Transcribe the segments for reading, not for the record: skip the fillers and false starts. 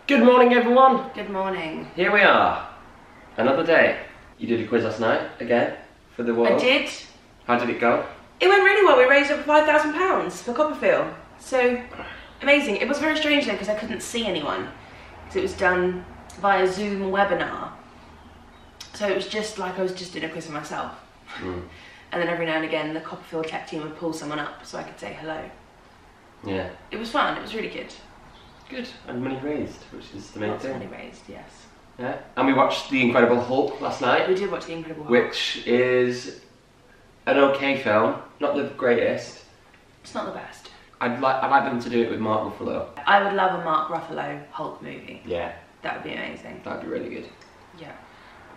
Good morning, everyone. Good morning. Here we are. Another day. You did a quiz last night, again, for the world. I did. How did it go? It went really well. We raised over £5,000 for Copperfield. So, amazing. It was very strange though, because I couldn't see anyone. Because it was done via Zoom webinar. So it was just like I was just doing a quiz for myself. And then every now and again, the Copperfield tech team would pull someone up so I could say hello. Yeah. It was fun. It was really good. Good. And money raised, which is the main Lots thing. of money raised, yes. Yeah. And we watched The Incredible Hulk last night. We did watch The Incredible Hulk. Which is an okay film. Not the greatest. It's not the best. I'd like them to do it with Mark Ruffalo. I would love a Mark Ruffalo Hulk movie. Yeah. That would be amazing. That'd be really good. Yeah.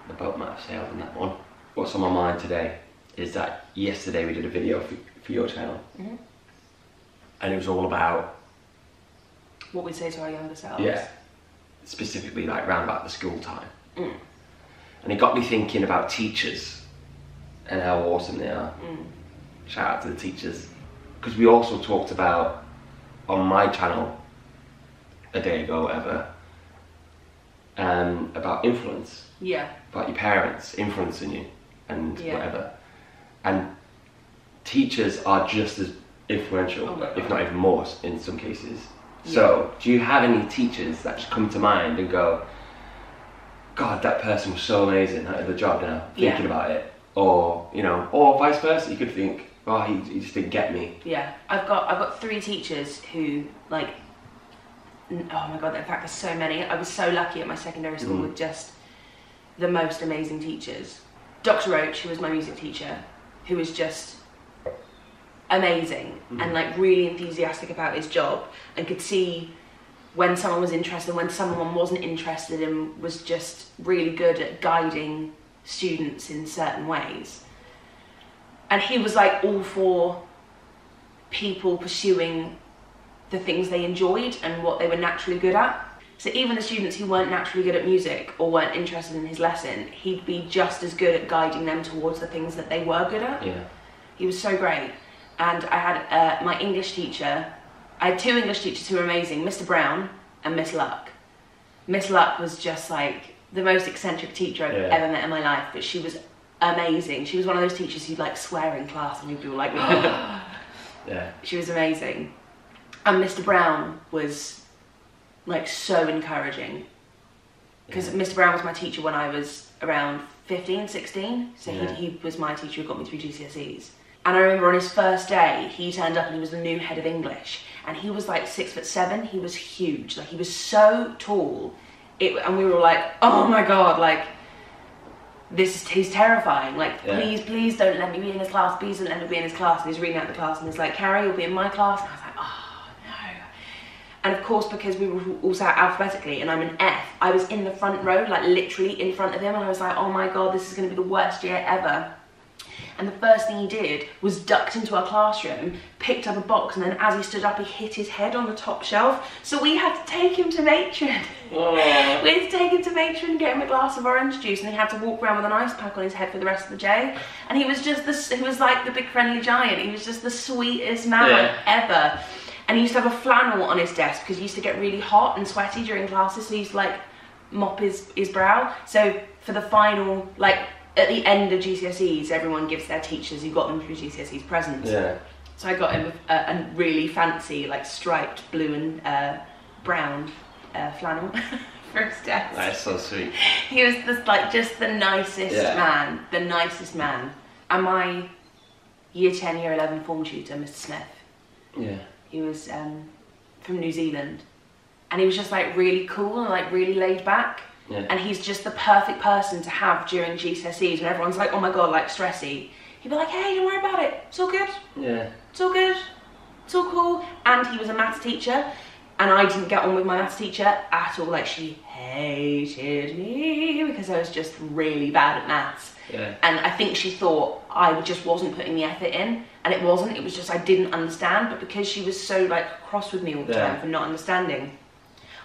The boat might have sailed in that one. What's on my mind today is that yesterday we did a video for your channel. And it was all about... what we say to our younger selves. Yeah. Specifically like round about the school time. And it got me thinking about teachers and how awesome they are. Shout out to the teachers. Because we also talked about, on my channel, a day ago, whatever, about influence. Yeah. About your parents influencing you and Yeah. whatever. And teachers are just as influential, if not even more in some cases. Yeah. So, do you have any teachers that just come to mind and go, God, that person was so amazing at the job now, thinking about it? Or, you know, or vice versa, you could think, oh, he just didn't get me. Yeah, I've got 3 teachers who, like, oh my God, in fact there's so many. I was so lucky at my secondary school with just the most amazing teachers. Dr. Roach, who was my music teacher, who was just amazing and like really enthusiastic about his job and could see when someone was interested, when someone wasn't interested, and was just really good at guiding students in certain ways. And he was like all for people pursuing the things they enjoyed and what they were naturally good at. So even the students who weren't naturally good at music or weren't interested in his lesson, he'd be just as good at guiding them towards the things that they were good at. Yeah. He was so great. And I had my English teacher, I had 2 English teachers who were amazing, Mr. Brown and Miss Luck. Miss Luck was just like the most eccentric teacher I've ever met in my life, but she was amazing. She was one of those teachers who'd like swear in class and you'd be like, oh. Yeah. She was amazing. And Mr. Brown was like so encouraging. Because Mr. Brown was my teacher when I was around 15, 16. So he was my teacher who got me through GCSEs. And I remember on his first day, he turned up and he was the new head of English. And he was like 6'7", he was huge. Like he was so tall. And we were all like, oh my God, like, he's terrifying. Like, please don't let me be in his class. Please don't let me be in his class. And he's reading out the class and he's like, Carrie, you'll be in my class. And I was like, oh no. And of course, because we were all sat alphabetically and I'm an F, I was in the front row, like literally in front of him. And I was like, oh my God, this is going to be the worst year ever. And the first thing he did was ducked into our classroom, picked up a box, and then as he stood up, he hit his head on the top shelf. So we had to take him to matron. We had to take him to matron, get him a glass of orange juice, and he had to walk around with an ice pack on his head for the rest of the day. And he was just he was like the big friendly giant. He was just the sweetest man ever. And he used to have a flannel on his desk because he used to get really hot and sweaty during classes. So he used to like mop his brow. So for the final, like, at the end of GCSEs, everyone gives their teachers who got them through GCSEs presents. Yeah. So I got him a really fancy, like striped blue and brown flannel for his desk. That is so sweet. He was just the nicest man, the nicest man. And my year 10, year 11 form tutor, Mr. Smith. He was from New Zealand, and he was just like really cool and like really laid back. And he's just the perfect person to have during GCSEs when everyone's like, oh my God, like stressy. He'd be like, hey, don't worry about it. It's all good. It's all good. It's all cool. And he was a maths teacher, and I didn't get on with my maths teacher at all. Like, she hated me because I was just really bad at maths. And I think she thought I just wasn't putting the effort in, and it wasn't. It was just I didn't understand. But because she was so like cross with me all the time for not understanding,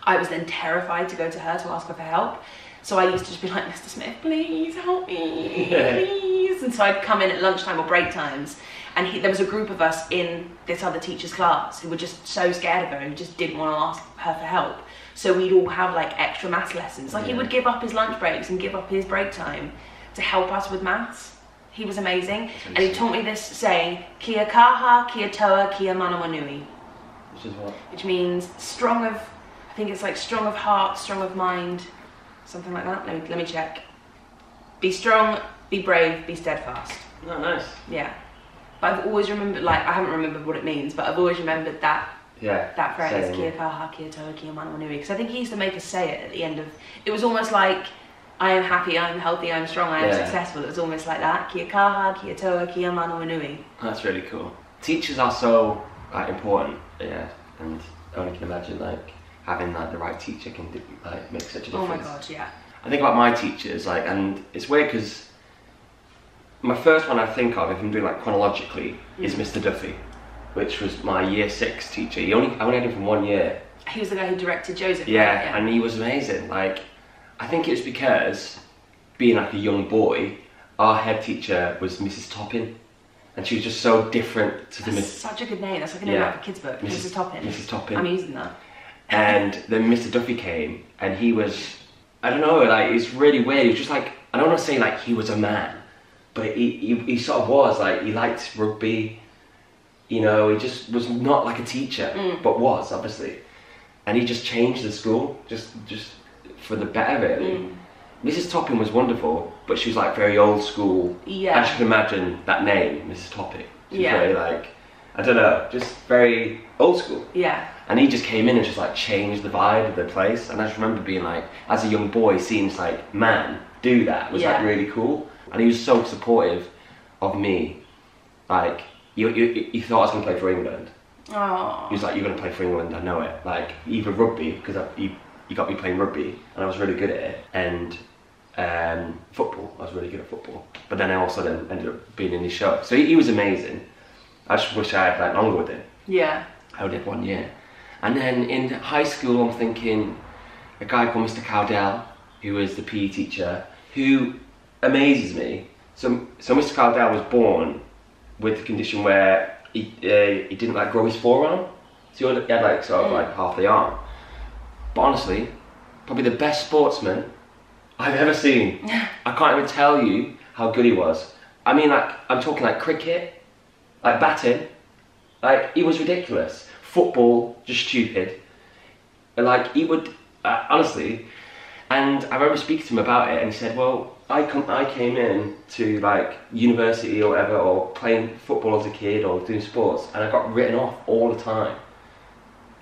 I was then terrified to go to her to ask her for help. So I used to just be like, Mr. Smith, please help me, please. And so I'd come in at lunchtime or break times, and there was a group of us in this other teacher's class who were just so scared of her, who just didn't want to ask her for help. So we'd all have like extra maths lessons. Like he would give up his lunch breaks and give up his break time to help us with maths. He was amazing. And he taught me this saying, kia kaha, kia toa, kia manawanui. Which is what? Which means strong of, I think it's like strong of heart, strong of mind, something like that. Let me check. Be strong, be brave, be steadfast. Oh, nice. Yeah. But I've always remembered, like, I haven't remembered what it means, but I've always remembered that phrase, kia kaha, kia toa, kia manawanui. Because I think he used to make us say it at the end of, it was almost like, I am happy, I am healthy, I am strong, I am successful. It was almost like that. Kia kaha, kia toa, kia manawanui. That's really cool. Teachers are so important, and I only can imagine like having like the right teacher can like make such a difference. Oh my god, yeah. I think about my teachers, like, and it's weird because my first one I think of, if I'm doing like chronologically, is Mr. Duffy, which was my year 6 teacher. I only had him for 1 year. He was the guy who directed Joseph. Yeah, and he was amazing. Like, I think it's because being like a young boy, our head teacher was Mrs. Toppin, and she was just so different to That's such a good name. That's like a name out of a kid's book. Mrs. Toppin. Mrs. Toppin. I'm using that. And then Mr. Duffy came, and he was, I don't know, like, it's really weird. He was just like, I don't want to say like he was a man, but he sort of was, like, he liked rugby, you know, he just was not like a teacher, but was, obviously. And he just changed the school, just for the better, really. Mrs. Toppin was wonderful, but she was like very old school. Yeah. As you can imagine, that name, Mrs. Toppin. She was Yeah. very like, I don't know, just very old school. Yeah. And he just came in and just like changed the vibe of the place. And I just remember being like, as a young boy, seeing this like man do that was like really cool. And he was so supportive of me. Like, he thought I was going to play for England. Oh. He was like, you're going to play for England, I know it. Like, even rugby, because he got me playing rugby, and I was really good at it. And football, I was really good at football. But then I also then ended up being in his show. So he was amazing. I just wish I had like longer with him. Yeah. I only had 1 year. And then in high school, I'm thinking a guy called Mr. Cowdell, who was the PE teacher, who amazes me. So Mr. Cowdell was born with the condition where he didn't like grow his forearm. So he had like sort of like half the arm. But honestly, probably the best sportsman I've ever seen. I can't even tell you how good he was. I mean, like, I'm talking like cricket, like batting, like, he was ridiculous. Football, just stupid. Like, he would, honestly, and I remember speaking to him about it, and he said, well, I came in to like university or whatever, or playing football as a kid or doing sports, and I got written off all the time.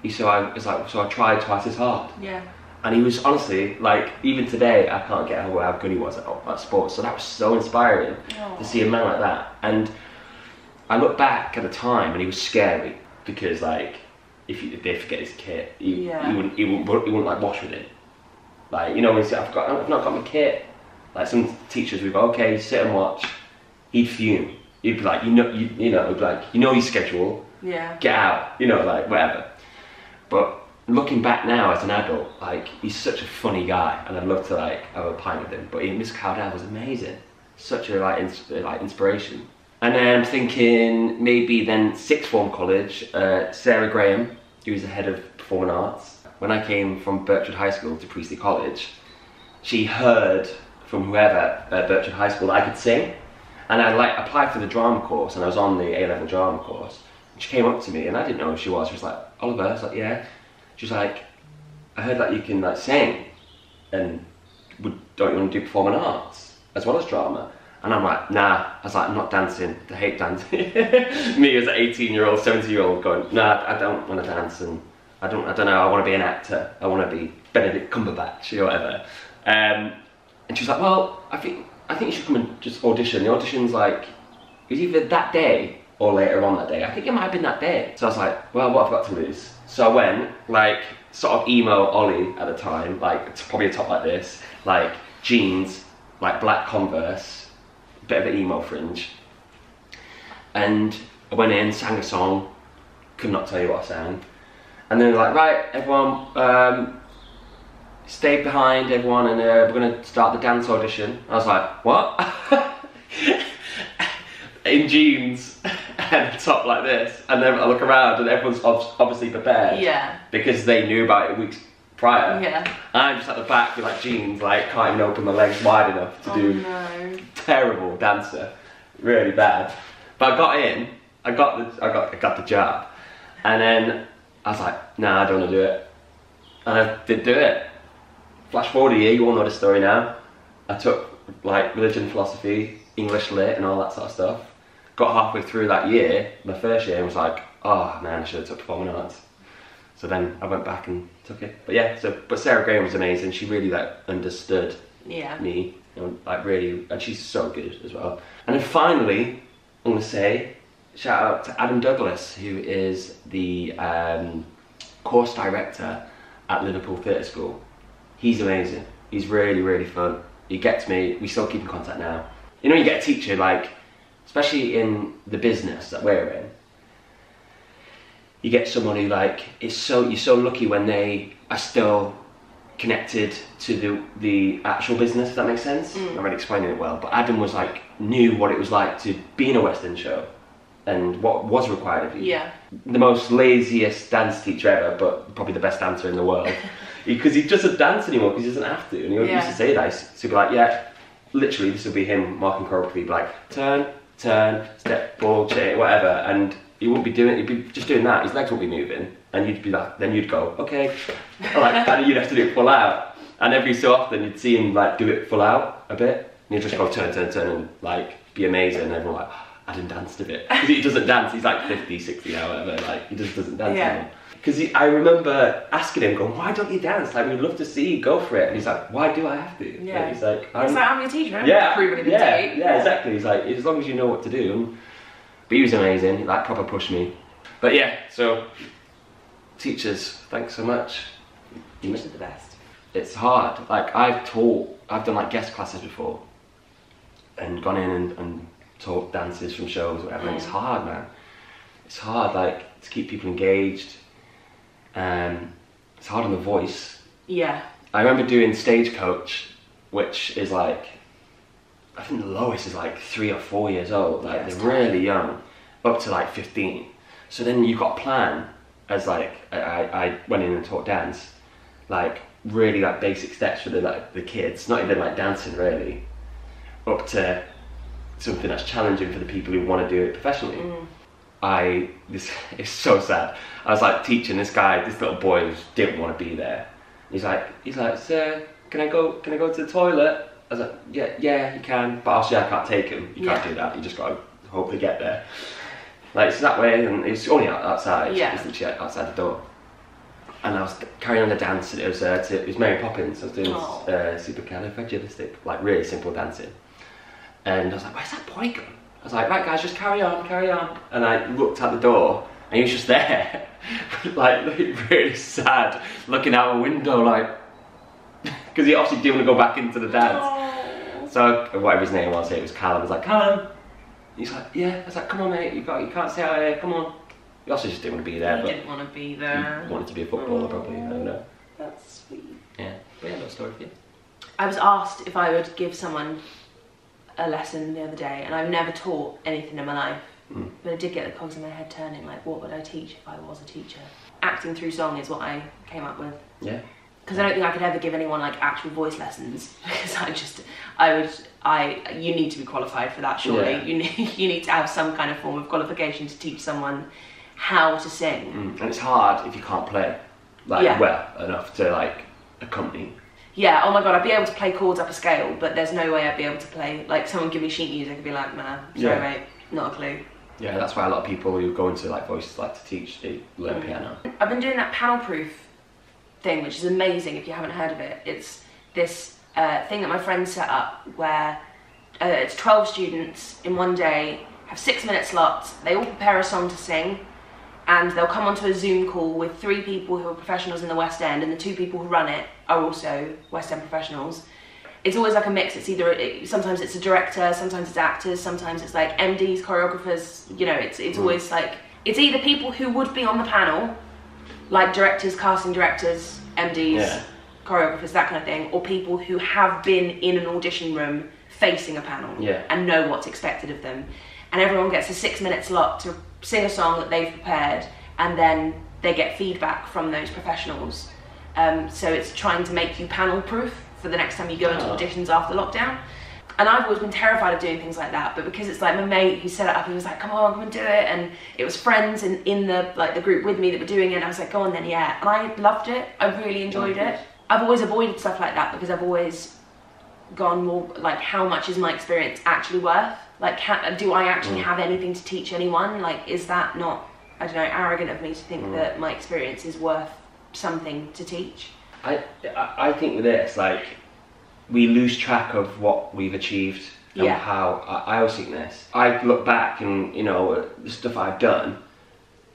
So I tried twice as hard. Yeah. And he was honestly, like, even today, I can't get over how good he was at sports. So that was so inspiring to see a man like that. And I look back at the time, and he was scary because, like, if they forget his kit, he wouldn't like wash with it. Like, you know, when he said, I've not got my kit. Like, some teachers would go, okay, sit and watch. He'd fume. He'd be like, he'd be like, you know your schedule. Yeah. Get out. You know, like, whatever. But looking back now as an adult, like, he's such a funny guy, and I'd love to like have a pint with him. But Miss Cowdell was amazing, such a like inspiration. And then I'm thinking maybe then sixth form college, Sarah Graham, who was the head of performing arts. When I came from Birchwood High School to Priestley College, she heard from whoever at Birchwood High School that I could sing, and I like applied for the drama course, and I was on the A-level drama course. She came up to me, and I didn't know who she was. She was like, Oliver. I was like, yeah. She was like, I heard that you can like sing, and don't you want to do performing arts as well as drama? And I'm like, nah. I was like, I'm not dancing. I hate dancing. Me as an 18-year-old, 17-year-old going, nah, I don't want to dance, and I don't know. I want to be an actor. I want to be Benedict Cumberbatch or whatever. And she was like, well, I think you should come and just audition. The audition's like, it was either that day or later on that day. I think it might have been that day. So I was like, well, what have I got to lose? So I went, like, sort of emo Ollie at the time, like, it's probably a top like this, like, jeans, like, black Converse, bit of an emo fringe. And I went in, sang a song, could not tell you what I sang. And then they were like, right, everyone, stay behind, everyone, and we're going to start the dance audition. I was like, what? in jeans and a top like this, and then I look around and everyone's obviously prepared. Yeah. Because they knew about it weeks prior. Yeah. I'm just at the back with like jeans, like can't even open my legs wide enough to do. No. Terrible dancer, really bad. But I got in. I got the job, and then I was like, nah, I don't want to do it, and I did do it. Flash forward a year, you all know the story now. I took like religion, philosophy, English lit, and all that sort of stuff. Got halfway through that year, my first year, and was like, oh man, I should have took performing arts. So then I went back and took it. But yeah, but Sarah Graham was amazing. She really like understood me, you know, like really, and she's so good as well. And then finally, I'm gonna say, shout out to Adam Douglas, who is the course director at Liverpool Theatre School. He's amazing. He's really, really fun. He gets me. We still keep in contact now. You know, you get a teacher, like, especially in the business that we're in, you get someone who like you're so lucky when they are still connected to the actual business, if that makes sense. I'm not really explaining it well, but Adam was like, knew what it was like to be in a West End show and what was required of you. Yeah. The most laziest dance teacher ever, but probably the best dancer in the world. Because he doesn't dance anymore because he doesn't have to. And he used to say that. He'd be like, yeah, literally this would be him marking choreography, be like, turn, step, ball, chain, whatever. And he wouldn't be doing, he'd be just doing that. His legs wouldn't be moving. And you'd be like, then you'd go, okay. Like, and you'd have to do it full out. And every so often you'd see him like do it full out a bit. And he'd just go turn, and like be amazing. And everyone like, Adam danced a bit. Because he doesn't dance, he's like 50, 60 now, whatever. Like, he just doesn't dance anymore. Because I remember asking him, going, why don't you dance? Like, we'd love to see you, go for it. And he's like, why do I have to? Yeah. Like, he's like, I'm your teacher. I'm yeah, proving it yeah, exactly. He's like, as long as you know what to do. But he was amazing. He like proper pushed me. But yeah, so teachers, thanks so much. Teachers are the best. It's hard. Like, I've done like guest classes before, and gone in and taught dances from shows, or whatever. And it's hard, man. It's hard, like, to keep people engaged. It's hard on the voice. Yeah. I remember doing Stagecoach, which is like, I think the lowest is like 3 or 4 years old. Like, they're really young, up to like 15. So then you've got a plan, as like, I went in and taught dance, like really like basic steps for the kids, not even like dancing really, up to something that's challenging for the people who want to do it professionally. It's so sad. I was like teaching this little boy who didn't want to be there. He's like, sir, can I go to the toilet? I was like, yeah, you can, but obviously I can't take him. You can't do that. You just got to hopefully get there. Like, it's that way, and it's only outside. Yeah. It's literally outside the door. And I was carrying on the dance, and it was Mary Poppins. I was doing supercalifragilistic, like really simple dancing. And I was like, where's that boy gone? I was like, right guys, just carry on. And I looked at the door, and he was just there, like really sad, looking out a window, like, because he obviously didn't want to go back into the dance. Oh. So whatever his name was, it was Callum. I was like, Callum. He's like, yeah. I was like, come on, mate. You can't stay out here. Come on. He also just didn't want to be there. He didn't want to be there. He wanted to be a footballer, probably. I don't know. That's sweet. Yeah. But yeah, no story for you. I was asked if I would give someone a lesson the other day, and I've never taught anything in my life, but I did get the cogs in my head turning, like, what would I teach if I was a teacher? Acting through song is what I came up with. Yeah. Because I don't think I could ever give anyone like actual voice lessons, because you need to be qualified for that, surely. Yeah. You need to have some kind of form of qualification to teach someone how to sing. And it's hard if you can't play, like, well enough to like accompany. Yeah, oh my god, I'd be able to play chords up a scale, but there's no way I'd be able to play, like, someone give me sheet music and be like, nah, sorry mate, not a clue. Yeah, that's why a lot of people who go into like voices like to teach, they learn piano. I've been doing that panel proof thing, which is amazing if you haven't heard of it. It's this thing that my friend set up where it's 12 students in one day, have 6-minute slots, they all prepare a song to sing, and they'll come onto a Zoom call with 3 people who are professionals in the West End, and the 2 people who run it are also West End professionals. It's always like a mix. It's either, sometimes it's a director, sometimes it's actors, sometimes it's like MDs, choreographers, you know, it's always like, it's either people who would be on the panel, like directors, casting directors, MDs, choreographers, that kind of thing, or people who have been in an audition room facing a panel and know what's expected of them. and everyone gets a 6-minute slot to sing a song that they've prepared, and then they get feedback from those professionals. So it's trying to make you panel proof for the next time you go into auditions after lockdown. And I've always been terrified of doing things like that, but because it's like my mate who set it up, he was like, come and do it, and it was friends in the group with me that were doing it, and I was like, go on then, yeah. And I loved it, I really enjoyed it. I've always avoided stuff like that because I've always gone more like, how much is my experience actually worth? Like, do I actually have anything to teach anyone? Like, is that not, I don't know, arrogant of me to think that my experience is worth something to teach? I think with this, like, we lose track of what we've achieved and how I always think this. I look back and, you know, the stuff I've done,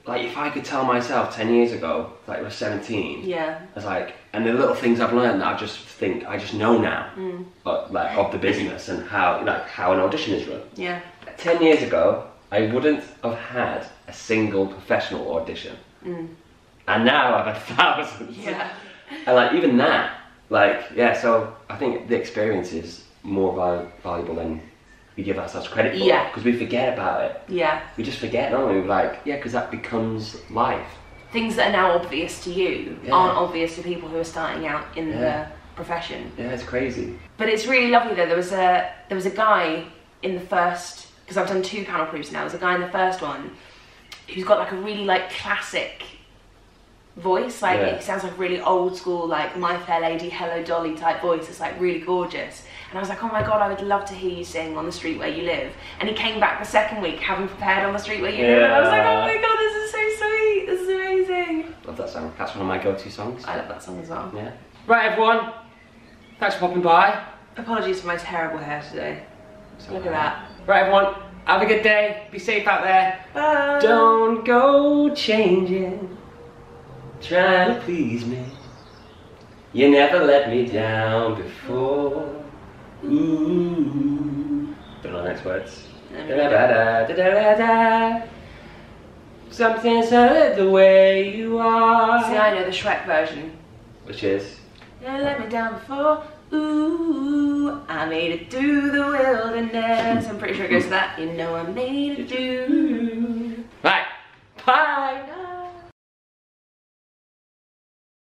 like, if I could tell myself 10 years ago, like I was 17, I was like, and the little things I've learned that I just know now, like, of the business and how, like, how an audition is run. 10 years ago, I wouldn't have had a single professional audition. And now I've had thousands. And like, even that, like, so I think the experience is more valuable than we give ourselves credit for, because we forget about it. We just forget, don't we? We're like, because that becomes life. Things that are now obvious to you aren't obvious to people who are starting out in the profession. It's crazy. But it's really lovely though. There was a guy in the first, because I've done 2 panel proofs now. There's a guy in the first one who's got like a really like classic voice, like it sounds like really old school, like My Fair Lady, Hello Dolly type voice. It's like really gorgeous, and I was like, oh my god, I would love to hear you sing On the Street Where You Live. And he came back the second week having prepared On the Street Where You Live, and I was like, oh my god, this is so sweet, this is amazing. Love that song. That's one of my go-to songs. I love that song as well. Right, everyone, thanks for popping by. Apologies for my terrible hair today. Look at that. Right, everyone, have a good day, be safe out there. Bye. Don't go changing, trying to please me. You never let me down before. Ooh. Don't know the next words. Something's hurt the way you are. See, I know the Shrek version. Which is? You never let me down before. Ooh, I made it through the wilderness. I'm pretty sure it goes to that. You know I made it through. Right. Bye.